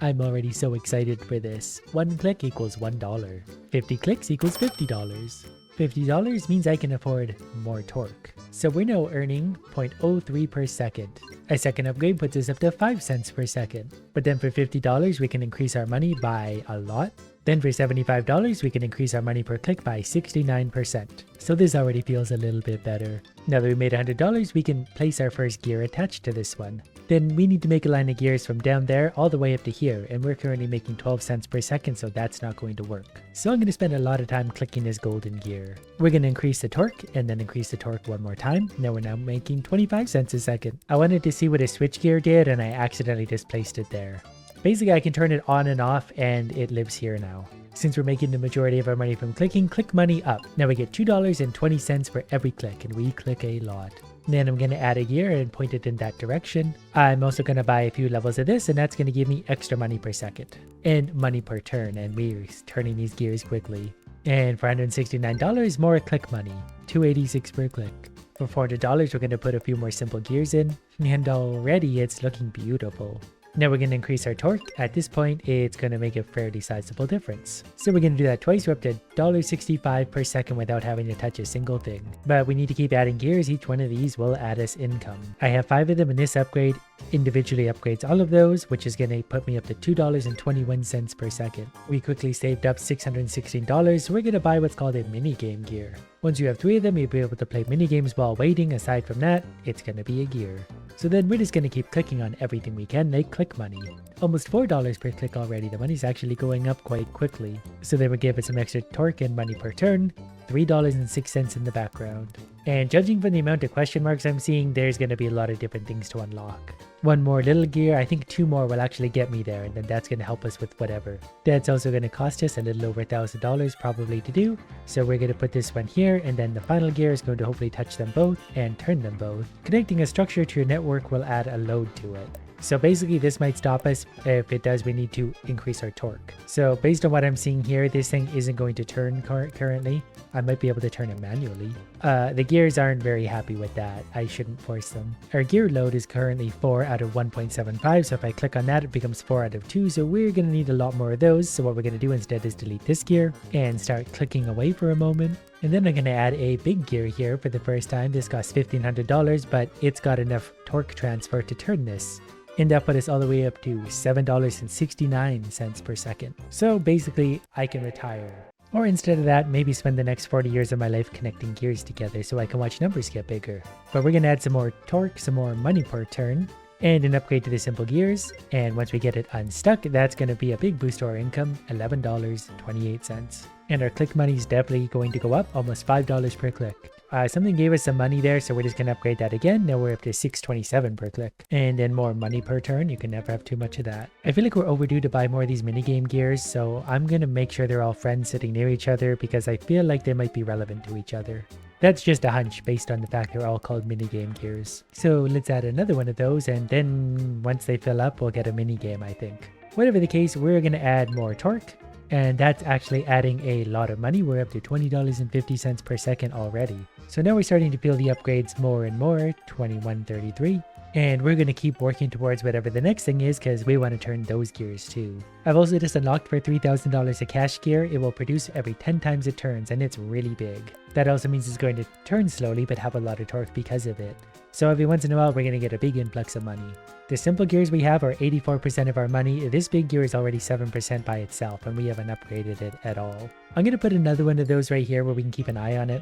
I'm already so excited for this. 1 click equals $1. 50 clicks equals $50. $50 means I can afford more torque. So we're now earning 0.03 per second. A second upgrade puts us up to 5 cents per second. But then for $50 we can increase our money by a lot. Then for $75 we can increase our money per click by 69%. So this already feels a little bit better. Now that we made $100 we can place our first gear attached to this one. Then we need to make a line of gears from down there all the way up to here, and we're currently making 12 cents per second, so that's not going to work. So I'm going to spend a lot of time clicking this golden gear. We're going to increase the torque and then increase the torque one more time. Now we're now making 25 cents a second. I wanted to see what a switch gear did and I accidentally just placed it there. Basically I can turn it on and off and it lives here now. Since we're making the majority of our money from clicking, click money up. Now we get $2.20 for every click, and we click a lot. Then I'm going to add a gear and point it in that direction. I'm also going to buy a few levels of this, and that's going to give me extra money per second. And money per turn, and we're turning these gears quickly. And for $169, more click money. $2.86 per click. For $400, we're going to put a few more simple gears in, and already it's looking beautiful. Now we're going to increase our torque. At this point, it's going to make a fairly sizable difference. So we're going to do that twice. We're up to $1.65 per second without having to touch a single thing. But we need to keep adding gears. Each one of these will add us income. I have 5 of them, and this upgrade individually upgrades all of those, which is going to put me up to $2.21 per second. We quickly saved up $616, so we're going to buy what's called a minigame gear. Once you have 3 of them, you'll be able to play minigames while waiting. Aside from that, it's going to be a gear. So then we're just going to keep clicking on everything we can, make click money. Almost $4 per click already. The money's actually going up quite quickly. So then we give it some extra torque and money per turn, $3.06 in the background. And judging from the amount of question marks I'm seeing, there's going to be a lot of different things to unlock. One more little gear, I think 2 more will actually get me there, and then that's going to help us with whatever. That's also going to cost us a little over $1,000 probably to do, so we're going to put this one here, and then the final gear is going to hopefully touch them both and turn them both. Connecting a structure to your network will add a load to it. So basically this might stop us. If it does, we need to increase our torque. So based on what I'm seeing here, this thing isn't going to turn currently. I might be able to turn it manually. The gears aren't very happy with that. I shouldn't force them. Our gear load is currently 4 out of 1.75, so if I click on that, it becomes 4 out of 2, so we're going to need a lot more of those. So what we're going to do instead is delete this gear and start clicking away for a moment. And then I'm going to add a big gear here for the first time. This costs $1,500, but it's got enough torque transfer to turn this. And that put us all the way up to $7.69 per second. So basically, I can retire. Or instead of that, maybe spend the next 40 years of my life connecting gears together so I can watch numbers get bigger. But we're going to add some more torque, some more money per turn, and an upgrade to the simple gears. And once we get it unstuck, that's going to be a big boost to our income, $11.28. And our click money is definitely going to go up, almost $5 per click. Something gave us some money there, so we're just going to upgrade that again. Now we're up to $6.27 per click. And then more money per turn. You can never have too much of that. I feel like we're overdue to buy more of these minigame gears, so I'm going to make sure they're all friends sitting near each other because I feel like they might be relevant to each other. That's just a hunch based on the fact they're all called minigame gears. So let's add another one of those, and then once they fill up, we'll get a minigame, I think. Whatever the case, we're going to add more torque. And that's actually adding a lot of money. We're up to $20.50 per second already. So now we're starting to feel the upgrades more and more, $21.33. And we're going to keep working towards whatever the next thing is because we want to turn those gears too. I've also just unlocked for $3,000 a cash gear. It will produce every 10 times it turns, and it's really big. That also means it's going to turn slowly but have a lot of torque because of it. So every once in a while we're going to get a big influx of money. The simple gears we have are 84% of our money. This big gear is already 7% by itself, and we haven't upgraded it at all. I'm going to put another one of those right here where we can keep an eye on it.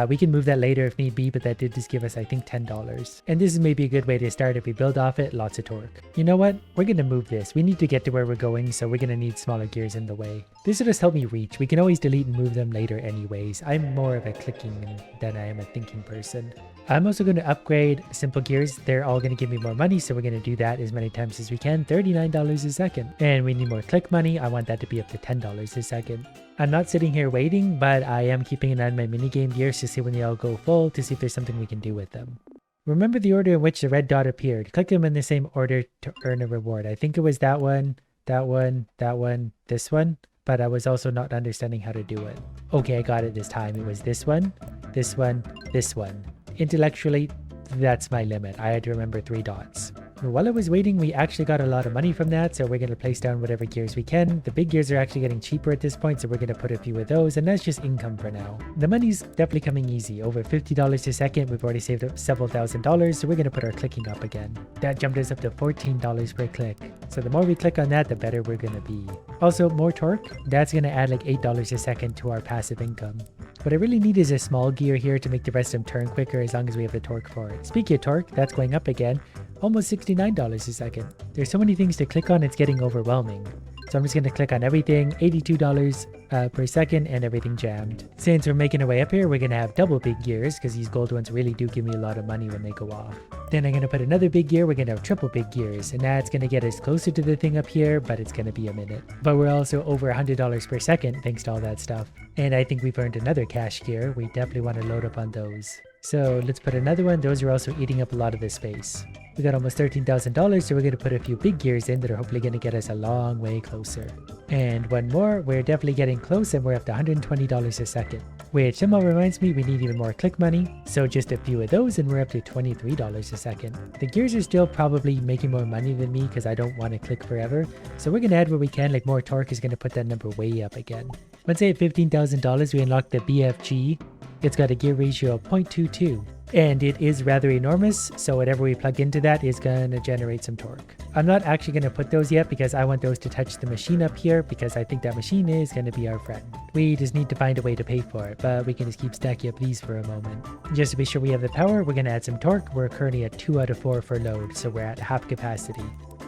We can move that later if need be, but that did just give us, I think, $10. And this is maybe a good way to start. If we build off it, lots of torque. You know what? We're going to move this. We need to get to where we're going, so we're going to need smaller gears in the way. This will just help me reach. We can always delete and move them later anyways. I'm more of a clicking than I am a thinking person. I'm also going to upgrade simple gears. They're all going to give me more money, so we're going to do that as many times as we can. $39 a second. And we need more click money. I want that to be up to $10 a second. I'm not sitting here waiting, but I am keeping an eye on my minigame gears to see when they all go full to see if there's something we can do with them. Remember the order in which the red dot appeared. Click them in the same order to earn a reward. I think it was that one, that one, that one, this one, but I was also not understanding how to do it. Okay, I got it this time. It was this one, this one, this one. Intellectually, that's my limit. I had to remember 3 dots. While I was waiting, we actually got a lot of money from that, so we're going to place down whatever gears we can. The big gears are actually getting cheaper at this point, so we're going to put a few of those, and that's just income for now. The money's definitely coming easy. Over $50 a second, we've already saved up several $1,000s, so we're going to put our clicking up again. That jumped us up to $14 per click. So the more we click on that, the better we're going to be. Also, more torque, that's going to add like $8 a second to our passive income. What I really need is a small gear here to make the rest of them turn quicker as long as we have the torque for it. Speaking of torque, that's going up again. Almost $69 a second. There's so many things to click on, it's getting overwhelming. So I'm just going to click on everything, $82 per second, and everything jammed. Since we're making our way up here, we're going to have double big gears because these gold ones really do give me a lot of money when they go off. Then I'm going to put another big gear, we're going to have triple big gears, and that's going to get us closer to the thing up here, but it's going to be a minute. But we're also over $100 per second thanks to all that stuff. And I think we've earned another cash gear. We definitely want to load up on those. So let's put another one. Those are also eating up a lot of the space. We got almost $13,000, so we're going to put a few big gears in that are hopefully going to get us a long way closer. And one more, we're definitely getting close, and we're up to $120 a second. Which somehow reminds me we need even more click money, so just a few of those and we're up to $23 a second. The gears are still probably making more money than me because I don't want to click forever, so we're going to add where we can, like more torque is going to put that number way up again. Once I hit $15,000, we unlock the BFG. It's got a gear ratio of 0.22. And it is rather enormous, so whatever we plug into that is going to generate some torque. I'm not actually going to put those yet because I want those to touch the machine up here because I think that machine is going to be our friend. We just need to find a way to pay for it, but we can just keep stacking up these for a moment. Just to be sure we have the power, we're going to add some torque. We're currently at 2 out of 4 for load, so we're at half capacity.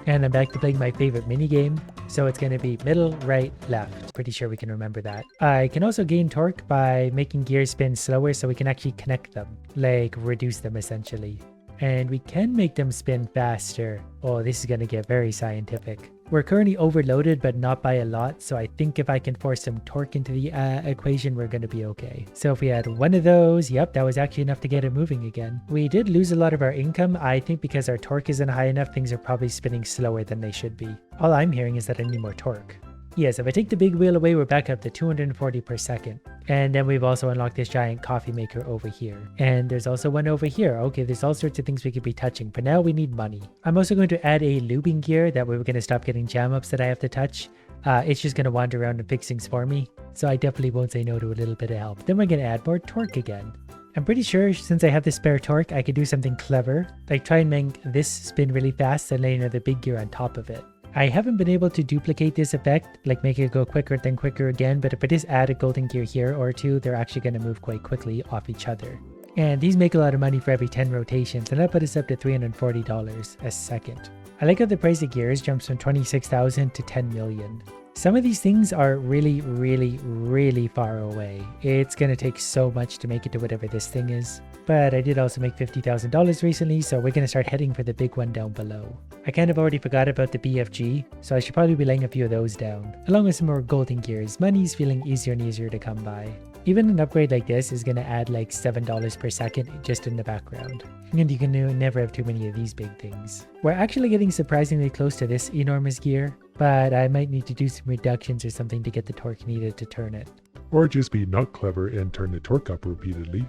And I'm back to playing my favorite minigame. So it's going to be middle, right, left. Pretty sure we can remember that. I can also gain torque by making gears spin slower so we can actually connect them. Like reduce them essentially. And we can make them spin faster. Oh, this is going to get very scientific. We're currently overloaded, but not by a lot, so I think if I can force some torque into the equation, we're going to be okay. So if we had one of those, yep, that was actually enough to get it moving again. We did lose a lot of our income. I think because our torque isn't high enough, things are probably spinning slower than they should be. All I'm hearing is that I need more torque. Yes, if I take the big wheel away, we're back up to 240 per second. And then we've also unlocked this giant coffee maker over here. And there's also one over here. Okay, there's all sorts of things we could be touching. For now, we need money. I'm also going to add a lubing gear. That way we're going to stop getting jam-ups that I have to touch. It's just going to wander around and fix things for me. So I definitely won't say no to a little bit of help. Then we're going to add more torque again. I'm pretty sure since I have the spare torque, I could do something clever. Like try and make this spin really fast and lay another big gear on top of it. I haven't been able to duplicate this effect, like make it go quicker then quicker again, but if I just add a golden gear here or two, they're actually going to move quite quickly off each other. And these make a lot of money for every 10 rotations, and that put us up to $340 a second. I like how the price of gears jumps from 26,000 to 10 million. Some of these things are really, really, really far away. It's going to take so much to make it to whatever this thing is. But I did also make $50,000 recently, so we're going to start heading for the big one down below. I kind of already forgot about the BFG, so I should probably be laying a few of those down, along with some more golden gears. Money's feeling easier and easier to come by. Even an upgrade like this is going to add like $7 per second just in the background. And you can never have too many of these big things. We're actually getting surprisingly close to this enormous gear, but I might need to do some reductions or something to get the torque needed to turn it. Or just be not clever and turn the torque up repeatedly.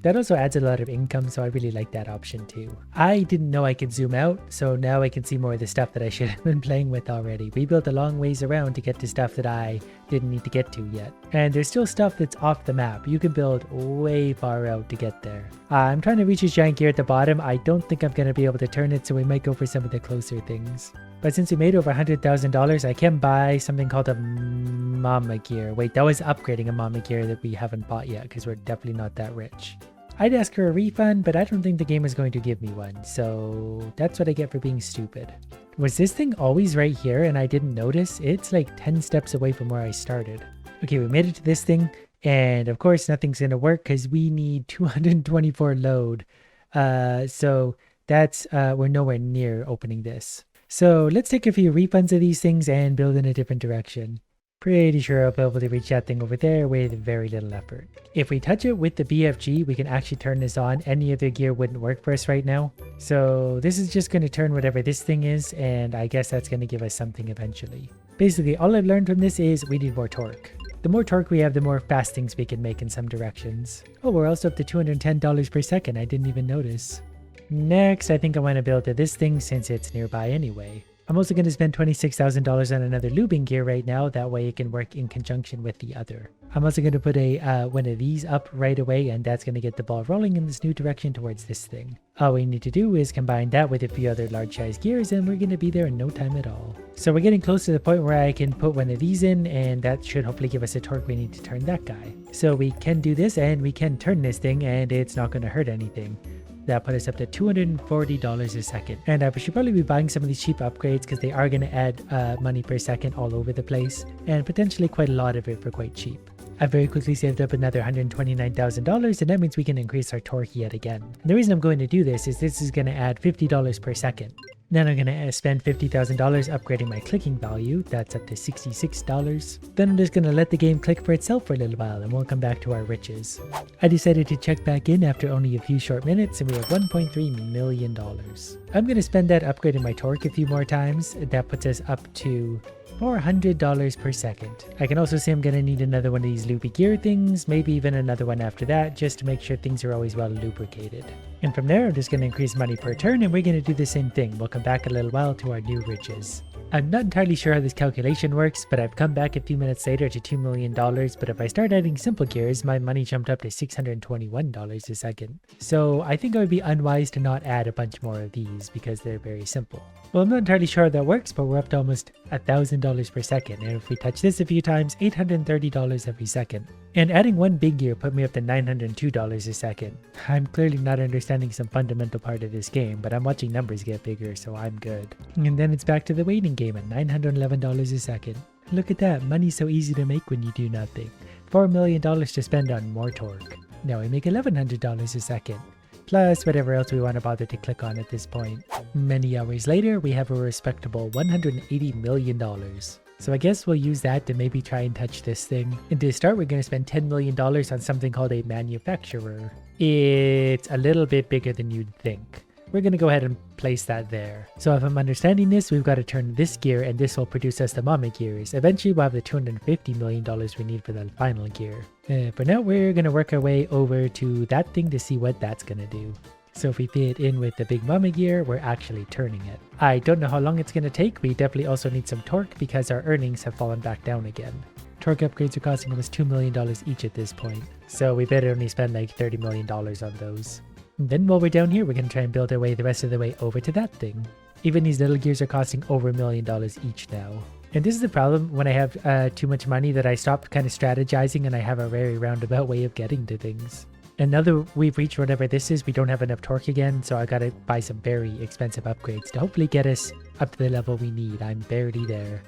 That also adds a lot of income, so I really like that option too. I didn't know I could zoom out, so now I can see more of the stuff that I should have been playing with already. We built a long ways around to get to stuff that I didn't need to get to yet. And there's still stuff that's off the map. You can build way far out to get there. I'm trying to reach this giant gear at the bottom. I don't think I'm going to be able to turn it, so we might go for some of the closer things. But since we made over $100,000, I can buy something called a Mama Gear. Wait, that was upgrading a Mama Gear that we haven't bought yet because we're definitely not that rich. I'd ask for a refund, but I don't think the game is going to give me one, so that's what I get for being stupid. Was this thing always right here and I didn't notice? It's like 10 steps away from where I started. Okay, we made it to this thing, and of course nothing's going to work because we need 224 load. So that's, we're nowhere near opening this. So let's take a few refunds of these things and build in a different direction. Pretty sure I'll be able to reach that thing over there with very little effort. If we touch it with the BFG, we can actually turn this on. Any other gear wouldn't work for us right now. So this is just going to turn whatever this thing is, and I guess that's going to give us something eventually. Basically, all I've learned from this is we need more torque. The more torque we have, the more fast things we can make in some directions. Oh, we're also up to $210 per second. I didn't even notice. Next, I think I want to build this thing since it's nearby anyway. I'm also going to spend $26,000 on another looping gear right now, that way it can work in conjunction with the other. I'm also going to put one of these up right away, and that's going to get the ball rolling in this new direction towards this thing. All we need to do is combine that with a few other large size gears, and we're going to be there in no time at all. So we're getting close to the point where I can put one of these in, and that should hopefully give us a torque we need to turn that guy. So we can do this, and we can turn this thing, and it's not going to hurt anything. That put us up to $240 a second. And I should probably be buying some of these cheap upgrades because they are going to add money per second all over the place, and potentially quite a lot of it for quite cheap. I very quickly saved up another $129,000, and that means we can increase our torque yet again. And the reason I'm going to do this is going to add $50 per second. Then I'm going to spend $50,000 upgrading my clicking value. That's up to $66. Then I'm just going to let the game click for itself for a little while, and we'll come back to our riches. I decided to check back in after only a few short minutes, and we have $1.3 million. I'm going to spend that upgrading my torque a few more times. That puts us up to $400 per second. I can also say I'm going to need another one of these loopy gear things, maybe even another one after that, just to make sure things are always well lubricated. And from there, I'm just going to increase money per turn, and we're going to do the same thing. We'll come back a little while to our new riches. I'm not entirely sure how this calculation works, but I've come back a few minutes later to $2 million, but if I start adding simple gears, my money jumped up to $621 a second. So I think I would be unwise to not add a bunch more of these because they're very simple. Well, I'm not entirely sure how that works, but we're up to almost $1,000 per second, and if we touch this a few times, $830 every second. And adding one big gear put me up to $902 a second. I'm clearly not understanding some fundamental part of this game, but I'm watching numbers get bigger, so I'm good. And then it's back to the waiting game at $911 a second. Look at that, money's so easy to make when you do nothing. $4 million to spend on more torque. Now we make $1,100 a second. Plus whatever else we want to bother to click on at this point. Many hours later, we have a respectable $180 million. So I guess we'll use that to maybe try and touch this thing. And to start, we're going to spend $10 million on something called a manufacturer. It's a little bit bigger than you'd think. We're going to go ahead and place that there. So if I'm understanding this, we've got to turn this gear, and this will produce us the mama gears. Eventually we'll have the $250 million we need for the final gear. For now, we're going to work our way over to that thing to see what that's going to do. So if we fit in with the big mama gear, we're actually turning it. I don't know how long it's going to take. We definitely also need some torque because our earnings have fallen back down again. Torque upgrades are costing almost $2 million each at this point. So we better only spend like $30 million on those. And then while we're down here, we're going to try and build our way the rest of the way over to that thing. Even these little gears are costing over $1 million each now. And this is the problem when I have too much money, that I stop kind of strategizing and I have a very roundabout way of getting to things. And now that we've reached whatever this is, we don't have enough torque again, so I gotta buy some very expensive upgrades to hopefully get us up to the level we need. I'm barely there.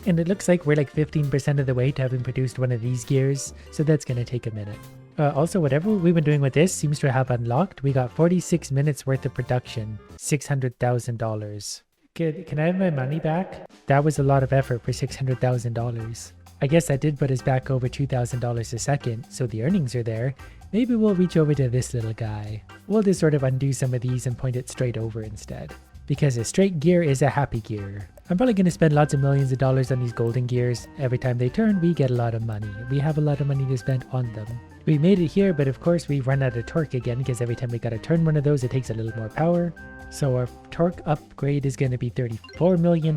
And it looks like we're like 15% of the way to having produced one of these gears, so that's gonna take a minute. Also, whatever we've been doing with this seems to have unlocked. We got 46 minutes worth of production, $600,000. Can I have my money back? That was a lot of effort for $600,000. I guess that did put us back over $2,000 a second, so the earnings are there. Maybe we'll reach over to this little guy. We'll just sort of undo some of these and point it straight over instead. Because a straight gear is a happy gear. I'm probably going to spend lots of millions of dollars on these golden gears. Every time they turn, we get a lot of money. We have a lot of money to spend on them. We made it here, but of course we run out of torque again because every time we got to turn one of those, it takes a little more power. So our torque upgrade is going to be $34 million.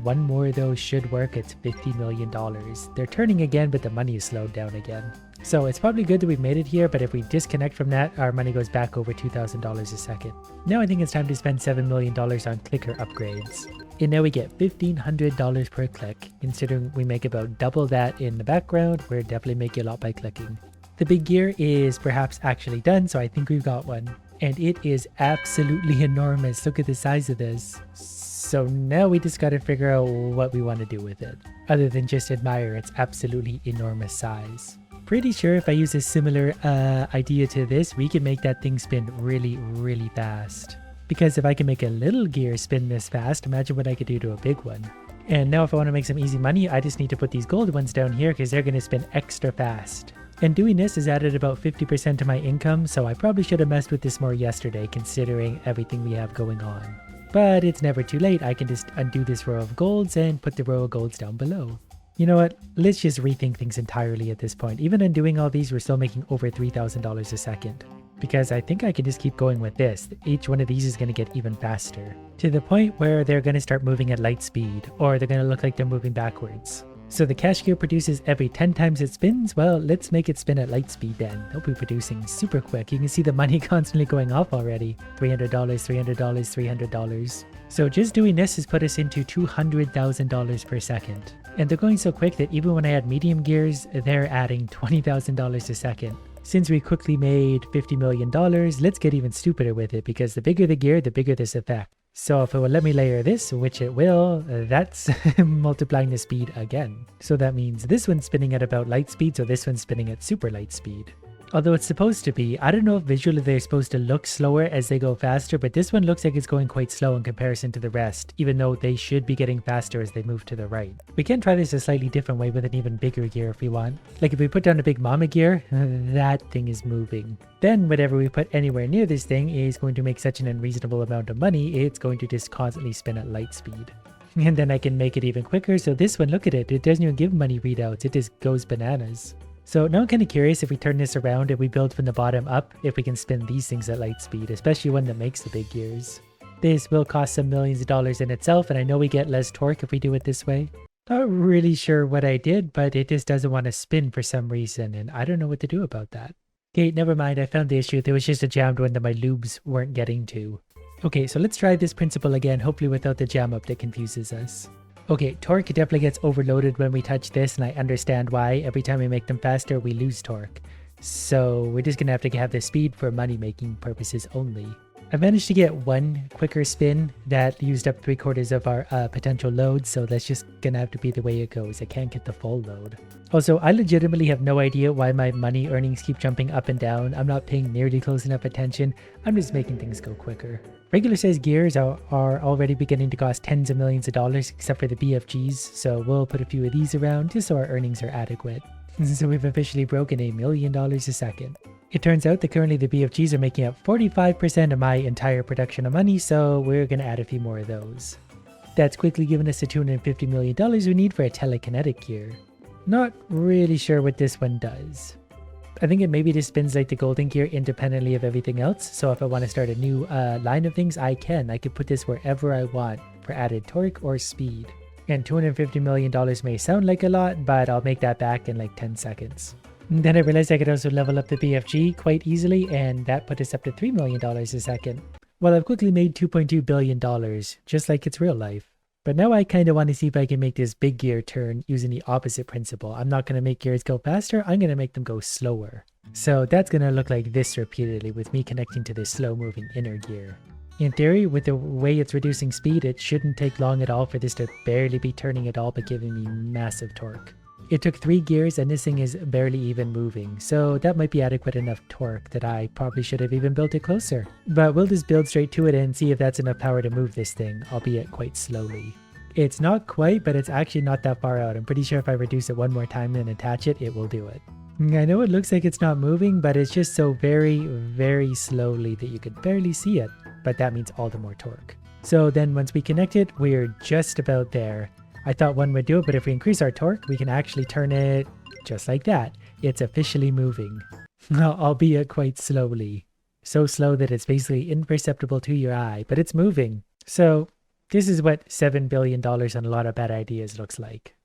One more of those should work. It's $50 million. They're turning again, but the money is slowed down again. So it's probably good that we made it here, but if we disconnect from that, our money goes back over $2,000 a second. Now I think it's time to spend $7 million on clicker upgrades. And now we get $1,500 per click. Considering we make about double that in the background, we're definitely making a lot by clicking. The big gear is perhaps actually done, so I think we've got one. And it is absolutely enormous. Look at the size of this. So now we just gotta figure out what we want to do with it, other than just admire its absolutely enormous size. Pretty sure if I use a similar idea to this, we can make that thing spin really, really fast. Because if I can make a little gear spin this fast, imagine what I could do to a big one. And now if I want to make some easy money, I just need to put these gold ones down here because they're going to spin extra fast. And doing this has added about 50% to my income, so I probably should have messed with this more yesterday considering everything we have going on. But it's never too late. I can just undo this row of golds and put the row of golds down below. You know what? Let's just rethink things entirely at this point. Even undoing all these, we're still making over $3,000 a second. because I think I can just keep going with this. Each one of these is going to get even faster, to the point where they're going to start moving at light speed, or they're going to look like they're moving backwards. So the cash gear produces every 10 times it spins. Well, let's make it spin at light speed then. They'll be producing super quick. You can see the money constantly going off already. $300, $300, $300. So just doing this has put us into $200,000 per second. And they're going so quick that even when I add medium gears, they're adding $20,000 a second. Since we quickly made $50 million, let's get even stupider with it, because the bigger the gear, the bigger this effect. So if it will let me layer this, which it will, that's multiplying the speed again. So that means this one's spinning at about light speed, so this one's spinning at super light speed. Although it's supposed to be, I don't know if visually they're supposed to look slower as they go faster, but this one looks like it's going quite slow in comparison to the rest, even though they should be getting faster as they move to the right. We can try this a slightly different way with an even bigger gear if we want. Like if we put down a big mama gear, that thing is moving. Then whatever we put anywhere near this thing is going to make such an unreasonable amount of money, it's going to just constantly spin at light speed. And then I can make it even quicker, so this one, look at it, it doesn't even give money readouts, it just goes bananas. So now I'm kind of curious if we turn this around and we build from the bottom up, if we can spin these things at light speed, especially one that makes the big gears. This will cost some millions of dollars in itself, and I know we get less torque if we do it this way. Not really sure what I did, but it just doesn't want to spin for some reason, and I don't know what to do about that. Okay, never mind, I found the issue. There was just a jammed one that my lubes weren't getting to. Okay, so let's try this principle again, hopefully without the jam up that confuses us. Okay, torque definitely gets overloaded when we touch this, and I understand why. Every time we make them faster, we lose torque. So we're just gonna have to have the speed for money-making purposes only. I managed to get one quicker spin that used up 3/4 of our potential load, so that's just gonna have to be the way it goes. I can't get the full load. Also, I legitimately have no idea why my money earnings keep jumping up and down. I'm not paying nearly close enough attention. I'm just making things go quicker. Regular size gears are already beginning to cost tens of millions of dollars, except for the BFGs, so we'll put a few of these around just so our earnings are adequate. So we've officially broken $1 million a second. It turns out that currently the BFGs are making up 45% of my entire production of money, so we're going to add a few more of those. That's quickly given us the $250 million we need for a telekinetic gear. Not really sure what this one does. I think it maybe just spins like the golden gear independently of everything else, so if I want to start a new line of things, I can. I could put this wherever I want for added torque or speed. And $250 million may sound like a lot, but I'll make that back in like 10 seconds. Then I realized I could also level up the BFG quite easily, and that put us up to $3 million a second. Well, I've quickly made $2.2 billion, just like it's real life. But now I kind of want to see if I can make this big gear turn using the opposite principle. I'm not going to make gears go faster, I'm going to make them go slower. So that's going to look like this repeatedly with me connecting to this slow moving inner gear. In theory, with the way it's reducing speed, it shouldn't take long at all for this to barely be turning at all but giving me massive torque. It took 3 gears and this thing is barely even moving, so that might be adequate enough torque that I probably should have even built it closer. But we'll just build straight to it and see if that's enough power to move this thing, albeit quite slowly. It's not quite, but it's actually not that far out. I'm pretty sure if I reduce it one more time and attach it, it will do it. I know it looks like it's not moving, but it's just so very, very slowly that you could barely see it. But that means all the more torque. So then once we connect it, we're just about there. I thought one would do it, but if we increase our torque, we can actually turn it just like that. It's officially moving, albeit quite slowly. So slow that it's basically imperceptible to your eye, but it's moving. So this is what $7 billion on a lot of bad ideas looks like.